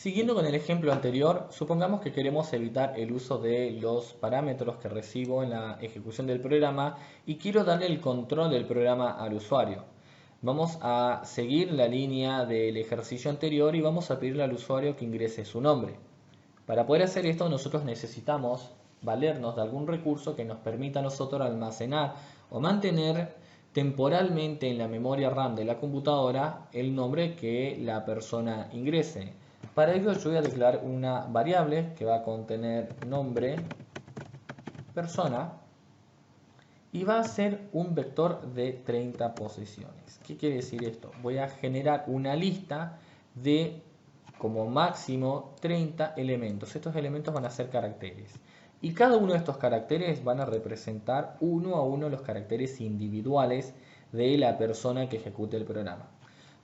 Siguiendo con el ejemplo anterior, supongamos que queremos evitar el uso de los parámetros que recibo en la ejecución del programa y quiero darle el control del programa al usuario. Vamos a seguir la línea del ejercicio anterior y vamos a pedirle al usuario que ingrese su nombre. Para poder hacer esto nosotros necesitamos valernos de algún recurso que nos permita a nosotros almacenar o mantener temporalmente en la memoria RAM de la computadora el nombre que la persona ingrese. Para ello yo voy a declarar una variable que va a contener nombre persona y va a ser un vector de 30 posiciones. ¿Qué quiere decir esto? Voy a generar una lista de como máximo 30 elementos. Estos elementos van a ser caracteres. Y cada uno de estos caracteres van a representar uno a uno los caracteres individuales de la persona que ejecute el programa.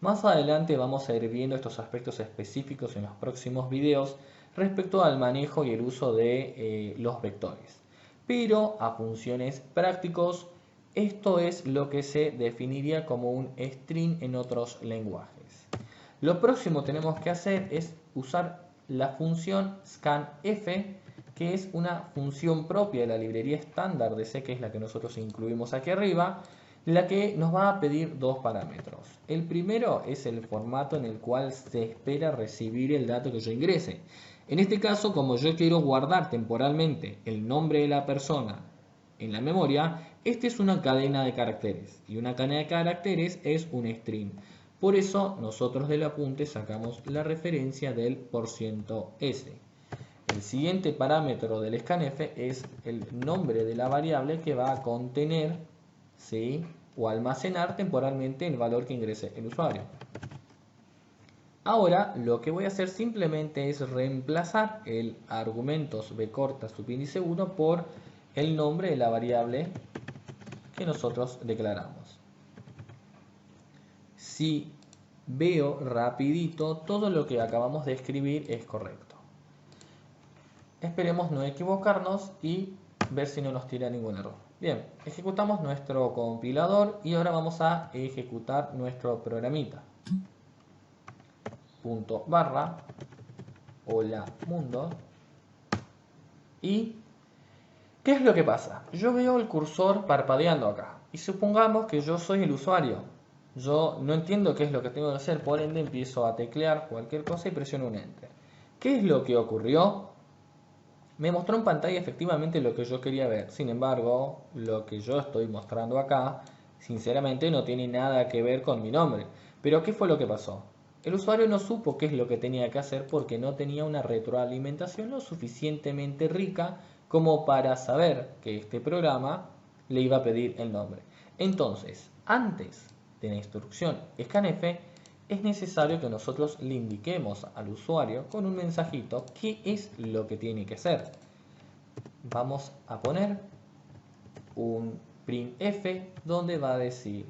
Más adelante vamos a ir viendo estos aspectos específicos en los próximos videos respecto al manejo y el uso de los vectores. Pero a funciones prácticos, esto es lo que se definiría como un string en otros lenguajes. Lo próximo que tenemos que hacer es usar la función scanf, que es una función propia de la librería estándar de C, que es la que nosotros incluimos aquí arriba, la que nos va a pedir dos parámetros. El primero es el formato en el cual se espera recibir el dato que yo ingrese. En este caso, como yo quiero guardar temporalmente el nombre de la persona en la memoria, esta es una cadena de caracteres y una cadena de caracteres es un string. Por eso nosotros del apunte sacamos la referencia del %s. El siguiente parámetro del scanf es el nombre de la variable que va a contener, ¿sí?, o almacenar temporalmente el valor que ingrese el usuario. Ahora lo que voy a hacer simplemente es reemplazar el argumentos b corta subíndice 1 por el nombre de la variable que nosotros declaramos. Si veo rapidito, todo lo que acabamos de escribir es correcto. Esperemos no equivocarnos y ver si no nos tira ningún error. Bien, ejecutamos nuestro compilador y ahora vamos a ejecutar nuestro programita. Punto barra hola mundo. ¿Y qué es lo que pasa? Yo veo el cursor parpadeando acá y supongamos que yo soy el usuario. Yo no entiendo qué es lo que tengo que hacer, por ende empiezo a teclear cualquier cosa y presiono un enter. ¿Qué es lo que ocurrió? Me mostró en pantalla efectivamente lo que yo quería ver. Sin embargo, lo que yo estoy mostrando acá, sinceramente no tiene nada que ver con mi nombre. Pero ¿qué fue lo que pasó? El usuario no supo qué es lo que tenía que hacer porque no tenía una retroalimentación lo suficientemente rica como para saber que este programa le iba a pedir el nombre. Entonces, antes de la instrucción scanf, es necesario que nosotros le indiquemos al usuario con un mensajito qué es lo que tiene que hacer. Vamos a poner un printf donde va a decir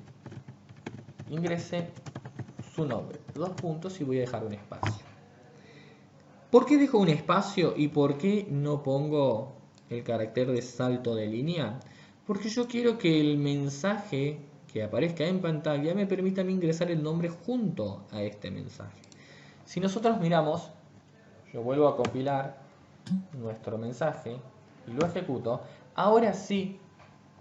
ingrese su nombre, dos puntos, y voy a dejar un espacio. ¿Por qué dejo un espacio y por qué no pongo el carácter de salto de línea? Porque yo quiero que el mensaje que aparezca en pantalla me permita a mí ingresar el nombre junto a este mensaje. Si nosotros miramos, yo vuelvo a compilar nuestro mensaje y lo ejecuto, ahora sí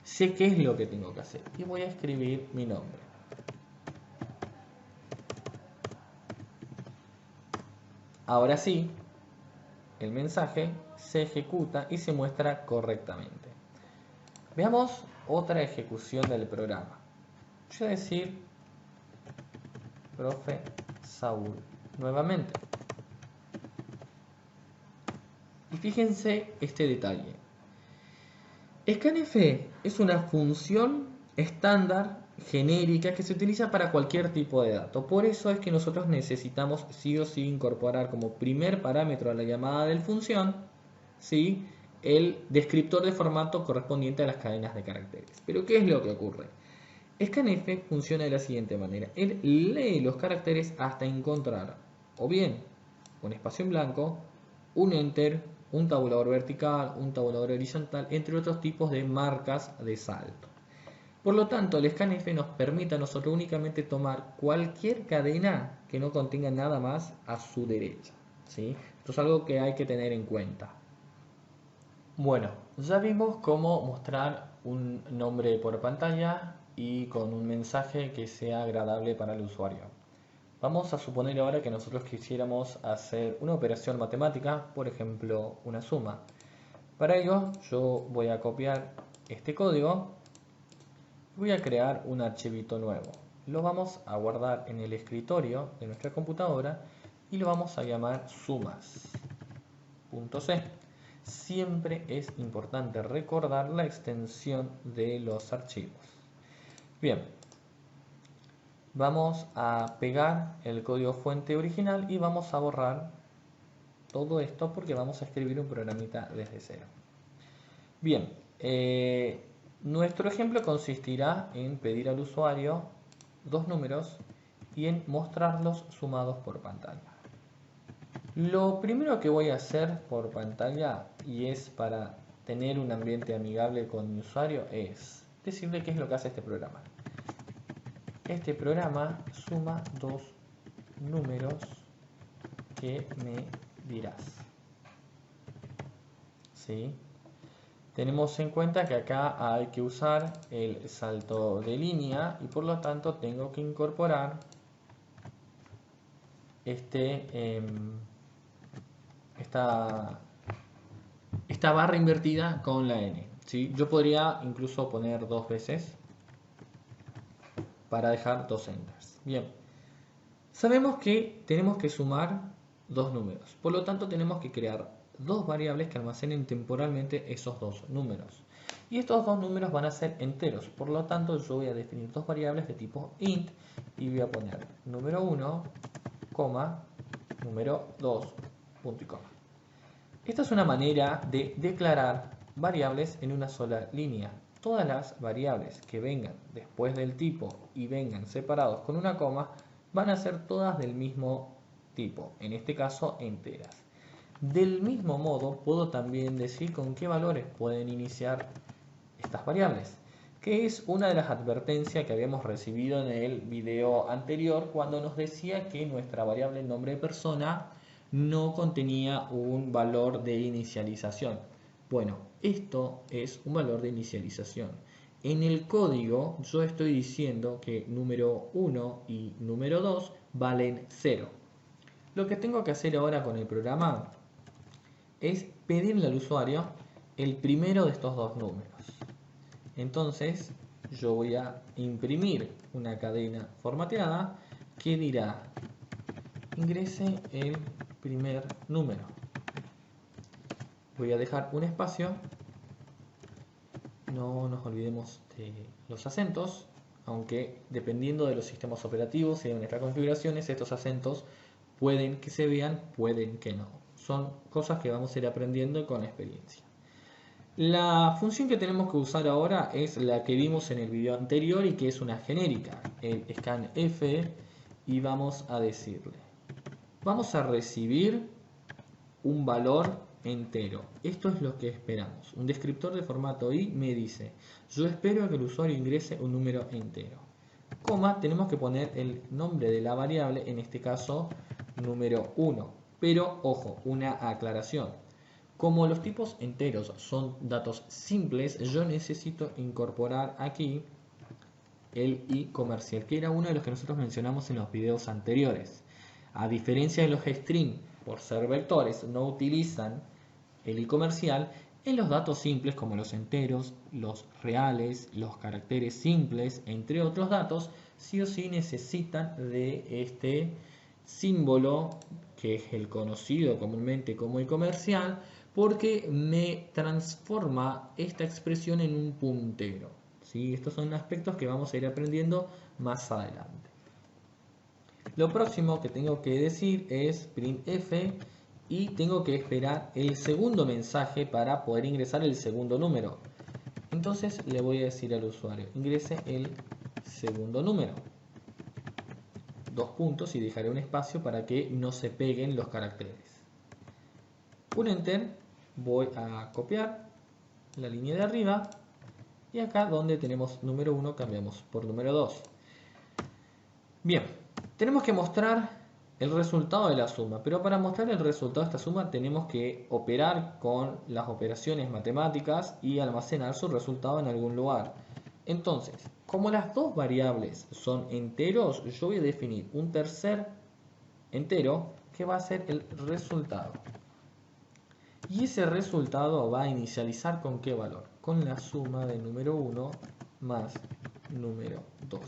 sé qué es lo que tengo que hacer y voy a escribir mi nombre. Ahora sí, el mensaje se ejecuta y se muestra correctamente. Veamos otra ejecución del programa. Yo voy a decir profe Saúl nuevamente. Y fíjense este detalle. Scanf es una función estándar genérica que se utiliza para cualquier tipo de dato. Por eso es que nosotros necesitamos sí o sí incorporar como primer parámetro a la llamada de función, ¿sí?, el descriptor de formato correspondiente a las cadenas de caracteres. Pero ¿qué es lo que ocurre? Scanf funciona de la siguiente manera. Él lee los caracteres hasta encontrar o bien un espacio en blanco, un enter, un tabulador vertical, un tabulador horizontal, entre otros tipos de marcas de salto. Por lo tanto, el scanf nos permite a nosotros únicamente tomar cualquier cadena que no contenga nada más a su derecha. ¿sí? Esto es algo que hay que tener en cuenta. Bueno, ya vimos cómo mostrar un nombre por pantalla y con un mensaje que sea agradable para el usuario. Vamos a suponer ahora que nosotros quisiéramos hacer una operación matemática, por ejemplo, una suma. Para ello, yo voy a copiar este código y voy a crear un archivito nuevo. Lo vamos a guardar en el escritorio de nuestra computadora y lo vamos a llamar sumas.c. Siempre es importante recordar la extensión de los archivos. Bien, vamos a pegar el código fuente original y vamos a borrar todo esto porque vamos a escribir un programita desde cero. Bien, nuestro ejemplo consistirá en pedir al usuario dos números y en mostrarlos sumados por pantalla. Lo primero que voy a hacer por pantalla, y es para tener un ambiente amigable con mi usuario, es decirle qué es lo que hace este programa. Este programa suma dos números que me dirás. ¿Sí? Tenemos en cuenta que acá hay que usar el salto de línea y por lo tanto tengo que incorporar esta barra invertida con la n. ¿Sí? Yo podría incluso poner dos veces para dejar dos enters. Bien, sabemos que tenemos que sumar dos números, por lo tanto tenemos que crear dos variables que almacenen temporalmente esos dos números. Y estos dos números van a ser enteros, por lo tanto yo voy a definir dos variables de tipo int y voy a poner número 1, número 2, punto y coma. Esta es una manera de declarar variables en una sola línea. Todas las variables que vengan después del tipo y vengan separados con una coma van a ser todas del mismo tipo, en este caso enteras. Del mismo modo puedo también decir con qué valores pueden iniciar estas variables, que es una de las advertencias que habíamos recibido en el video anterior cuando nos decía que nuestra variable nombre de persona no contenía un valor de inicialización. Bueno, esto es un valor de inicialización. En el código yo estoy diciendo que número 1 y número 2 valen 0. Lo que tengo que hacer ahora con el programa es pedirle al usuario el primero de estos dos números. Entonces yo voy a imprimir una cadena formateada que dirá ingrese el primer número. Voy a dejar un espacio, no nos olvidemos de los acentos, aunque dependiendo de los sistemas operativos y de nuestras configuraciones, estos acentos pueden que se vean, pueden que no. Son cosas que vamos a ir aprendiendo con experiencia. La función que tenemos que usar ahora es la que vimos en el video anterior y que es una genérica, el scanf, y vamos a decirle, vamos a recibir un valor entero. Esto es lo que esperamos. Un descriptor de formato i me dice, yo espero que el usuario ingrese un número entero. Coma, tenemos que poner el nombre de la variable, en este caso número 1. Pero, ojo, una aclaración. Como los tipos enteros son datos simples, yo necesito incorporar aquí el i comercial, que era uno de los que nosotros mencionamos en los videos anteriores. A diferencia de los string, por ser vectores, no utilizan el i comercial en los datos simples como los enteros, los reales, los caracteres simples, entre otros datos, sí o sí necesitan de este símbolo que es el conocido comúnmente como i comercial, porque me transforma esta expresión en un puntero. ¿Sí? Estos son aspectos que vamos a ir aprendiendo más adelante. Lo próximo que tengo que decir es printf y tengo que esperar el segundo mensaje para poder ingresar el segundo número. Entonces le voy a decir al usuario, ingrese el segundo número. Dos puntos y dejaré un espacio para que no se peguen los caracteres. Un enter, voy a copiar la línea de arriba y acá donde tenemos número 1 cambiamos por número 2. Bien, tenemos que mostrar el resultado de la suma. Pero para mostrar el resultado de esta suma tenemos que operar con las operaciones matemáticas y almacenar su resultado en algún lugar. Entonces, como las dos variables son enteros, yo voy a definir un tercer entero que va a ser el resultado. Y ese resultado va a inicializar ¿con qué valor? Con la suma de número 1 más número 2.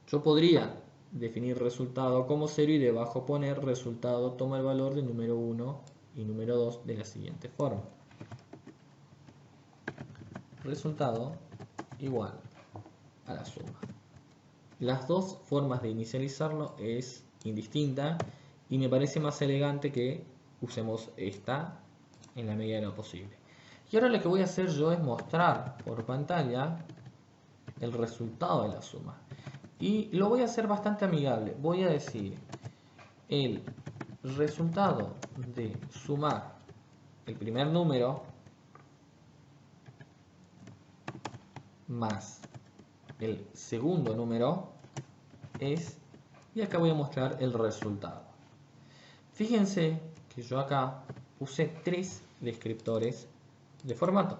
Yo podría definir resultado como 0 y debajo poner resultado toma el valor de número 1 y número 2 de la siguiente forma. Resultado igual a la suma. Las dos formas de inicializarlo es indistinta y me parece más elegante que usemos esta en la medida de lo posible. Y ahora lo que voy a hacer yo es mostrar por pantalla el resultado de la suma. Y lo voy a hacer bastante amigable. Voy a decir el resultado de sumar el primer número más el segundo número es, y acá voy a mostrar el resultado. Fíjense que yo acá usé 3 descriptores de formato.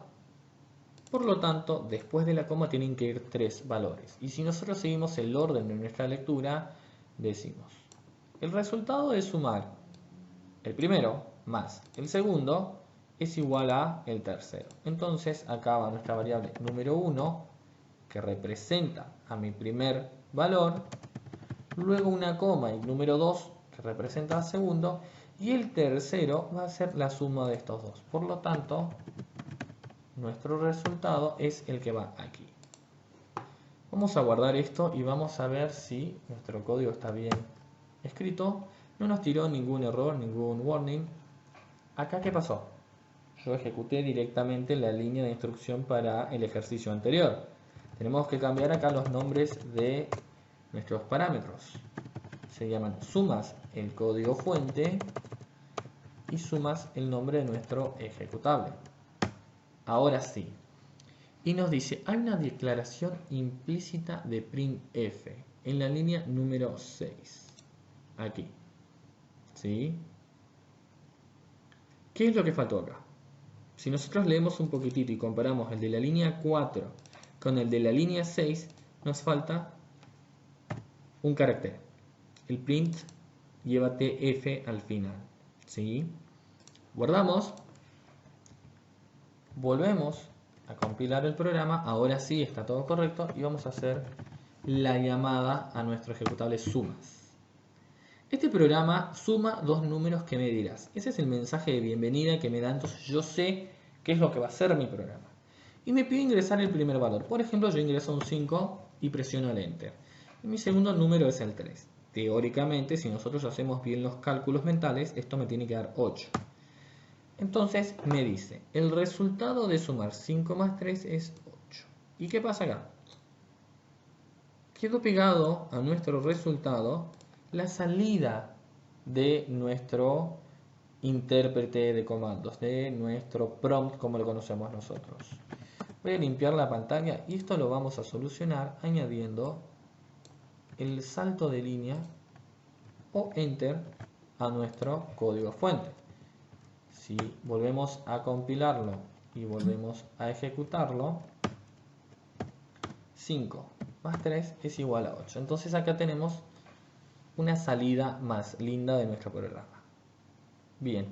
Por lo tanto, después de la coma tienen que ir 3 valores. Y si nosotros seguimos el orden de nuestra lectura, decimos, el resultado de sumar el primero más el segundo es igual a el tercero. Entonces, acá va nuestra variable número 1, que representa a mi primer valor, luego una coma y número 2, que representa al segundo, y el tercero va a ser la suma de estos dos. Por lo tanto, nuestro resultado es el que va aquí. Vamos a guardar esto y vamos a ver si nuestro código está bien escrito. No nos tiró ningún error, ningún warning. Acá, ¿qué pasó? Yo ejecuté directamente la línea de instrucción para el ejercicio anterior. Tenemos que cambiar acá los nombres de nuestros parámetros. Se llaman sumas el código fuente y sumas el nombre de nuestro ejecutable. Ahora sí. Y nos dice, hay una declaración implícita de printf en la línea número 6. Aquí. ¿Sí? ¿Qué es lo que faltó acá? Si nosotros leemos un poquitito y comparamos el de la línea 4 con el de la línea 6, nos falta un carácter. El print lleva tf al final. ¿Sí? Guardamos. Volvemos a compilar el programa. Ahora sí está todo correcto y vamos a hacer la llamada a nuestro ejecutable sumas. Este programa suma dos números que me dirás. Ese es el mensaje de bienvenida que me da, entonces yo sé qué es lo que va a hacer mi programa. Y me pide ingresar el primer valor. Por ejemplo, yo ingreso un 5 y presiono el Enter. Y mi segundo número es el 3. Teóricamente, si nosotros hacemos bien los cálculos mentales, esto me tiene que dar 8. Entonces me dice, el resultado de sumar 5 más 3 es 8. ¿Y qué pasa acá? Quedó pegado a nuestro resultado la salida de nuestro intérprete de comandos, de nuestro prompt como lo conocemos nosotros. Voy a limpiar la pantalla y esto lo vamos a solucionar añadiendo el salto de línea o enter a nuestro código fuente. Si volvemos a compilarlo y volvemos a ejecutarlo, 5 más 3 es igual a 8. Entonces acá tenemos una salida más linda de nuestro programa. Bien,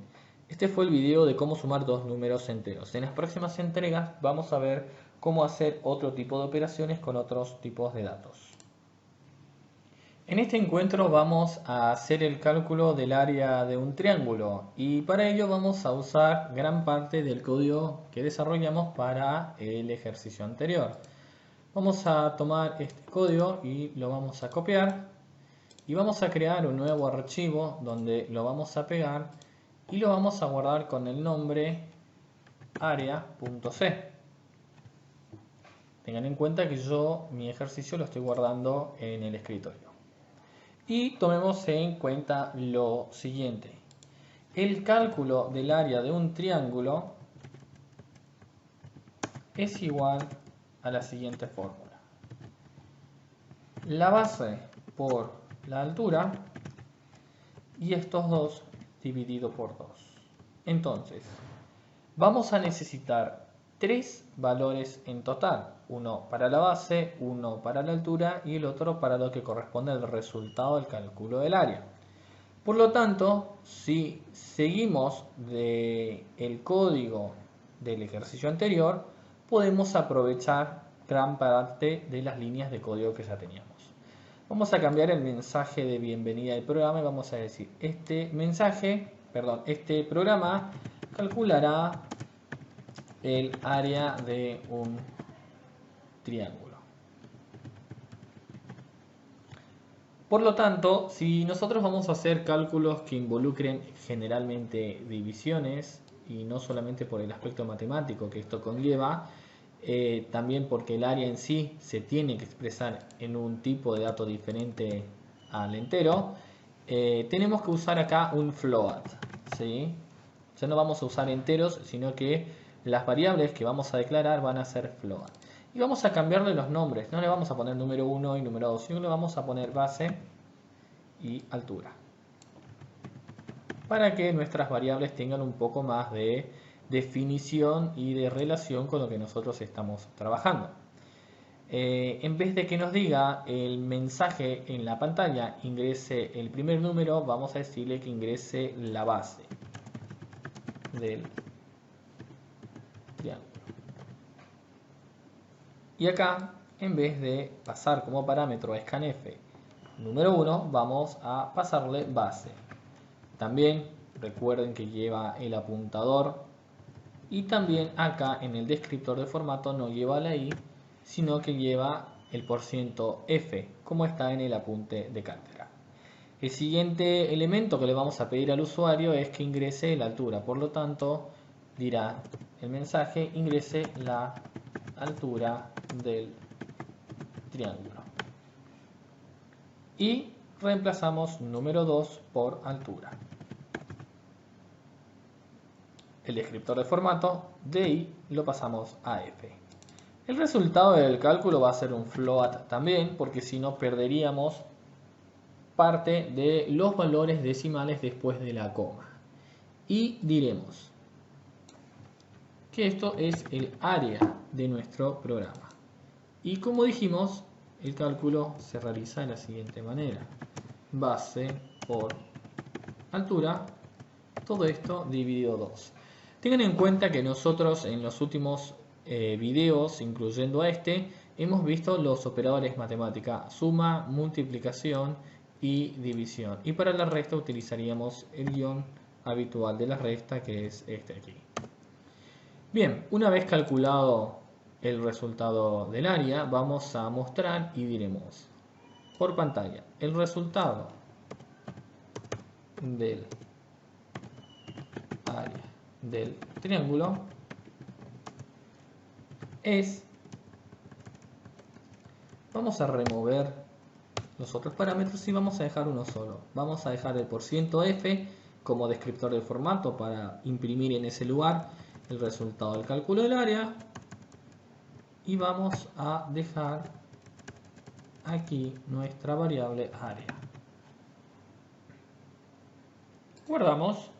este fue el video de cómo sumar dos números enteros. En las próximas entregas vamos a ver cómo hacer otro tipo de operaciones con otros tipos de datos. En este encuentro vamos a hacer el cálculo del área de un triángulo y para ello vamos a usar gran parte del código que desarrollamos para el ejercicio anterior. Vamos a tomar este código y lo vamos a copiar y vamos a crear un nuevo archivo donde lo vamos a pegar y lo vamos a guardar con el nombre area.c. Tengan en cuenta que yo mi ejercicio lo estoy guardando en el escritorio. Y tomemos en cuenta lo siguiente. El cálculo del área de un triángulo es igual a la siguiente fórmula. La base por la altura y estos dos dividido por 2. Entonces, vamos a necesitar 3 valores en total. Uno para la base, uno para la altura y el otro para lo que corresponde al resultado del cálculo del área. Por lo tanto, si seguimos el código del ejercicio anterior, podemos aprovechar gran parte de las líneas de código que ya teníamos. Vamos a cambiar el mensaje de bienvenida del programa y vamos a decir, este programa calculará el área de un triángulo. Por lo tanto, si nosotros vamos a hacer cálculos que involucren generalmente divisiones, y no solamente por el aspecto matemático que esto conlleva, también porque el área en sí se tiene que expresar en un tipo de dato diferente al entero, tenemos que usar acá un float, ¿sí? Ya no vamos a usar enteros, sino que las variables que vamos a declarar van a ser float. Y vamos a cambiarle los nombres, no le vamos a poner número 1 y número 2, sino le vamos a poner base y altura. Para que nuestras variables tengan un poco más de definición y de relación con lo que nosotros estamos trabajando. En vez de que nos diga el mensaje en la pantalla ingrese el primer número, vamos a decirle que ingrese la base del triángulo. Y acá, en vez de pasar como parámetro a scanf número 1, vamos a pasarle base. También recuerden que lleva el apuntador y también acá en el descriptor de formato no lleva la i, sino que lleva el %f, como está en el apunte de cátedra. El siguiente elemento que le vamos a pedir al usuario es que ingrese la altura, por lo tanto dirá el mensaje ingrese la altura del triángulo. Y reemplazamos número 2 por altura. El descriptor de formato de i lo pasamos a f. El resultado del cálculo va a ser un float también, porque si no perderíamos parte de los valores decimales después de la coma. Y diremos que esto es el área de nuestro programa. Y como dijimos, el cálculo se realiza de la siguiente manera. Base por altura, todo esto dividido 2. Tengan en cuenta que nosotros en los últimos videos, incluyendo a este, hemos visto los operadores matemática, suma, multiplicación y división. Y para la resta utilizaríamos el guión habitual de la resta, que es este aquí. Bien, una vez calculado el resultado del área, vamos a mostrar y diremos por pantalla el resultado del área del triángulo es, vamos a remover los otros parámetros y vamos a dejar uno solo. Vamos a dejar el %f como descriptor del formato para imprimir en ese lugar el resultado del cálculo del área, y vamos a dejar aquí nuestra variable área. Guardamos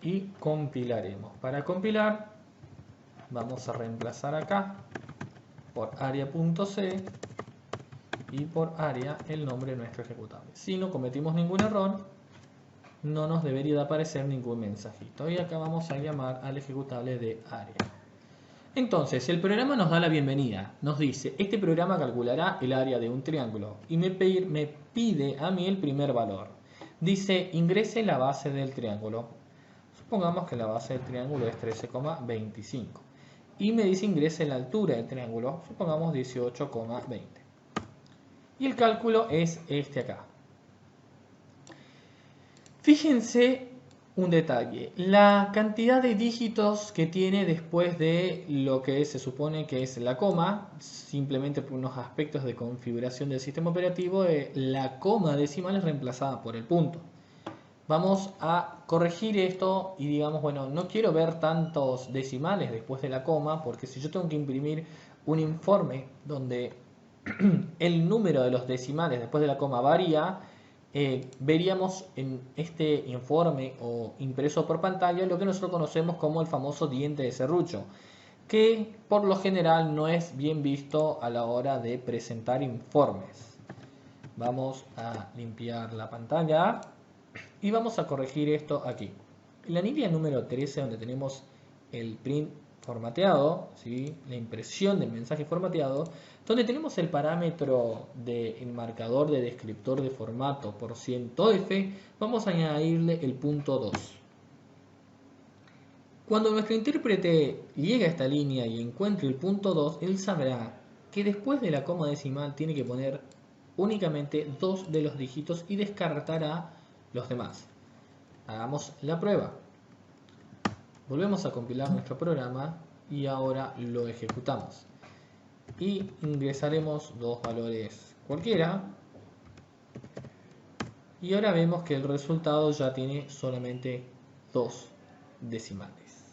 y compilaremos. Para compilar vamos a reemplazar acá por área.c y por área el nombre de nuestro ejecutable. Si no cometimos ningún error, no nos debería de aparecer ningún mensajito. Y acá vamos a llamar al ejecutable de área. Entonces, el programa nos da la bienvenida. Nos dice, este programa calculará el área de un triángulo y me pide a mí el primer valor. Dice, ingrese la base del triángulo. Supongamos que la base del triángulo es 13,25. Y me dice, ingrese la altura del triángulo. Supongamos 18,20. Y el cálculo es este acá. Fíjense un detalle, la cantidad de dígitos que tiene después de lo que se supone que es la coma, simplemente por unos aspectos de configuración del sistema operativo, la coma decimal es reemplazada por el punto. Vamos a corregir esto y digamos, bueno, no quiero ver tantos decimales después de la coma, porque si yo tengo que imprimir un informe donde el número de los decimales después de la coma varía, veríamos en este informe o impreso por pantalla lo que nosotros conocemos como el famoso diente de serrucho, que por lo general no es bien visto a la hora de presentar informes. Vamos a limpiar la pantalla y vamos a corregir esto aquí. En la línea número 13, donde tenemos el print formateado, ¿sí? La impresión del mensaje formateado, donde tenemos el parámetro del marcador de descriptor de formato por %f, vamos a añadirle el punto 2. Cuando nuestro intérprete llegue a esta línea y encuentre el punto 2, él sabrá que después de la coma decimal tiene que poner únicamente 2 de los dígitos y descartará los demás. Hagamos la prueba. Volvemos a compilar nuestro programa y ahora lo ejecutamos. Y ingresaremos dos valores cualquiera. Y ahora vemos que el resultado ya tiene solamente 2 decimales.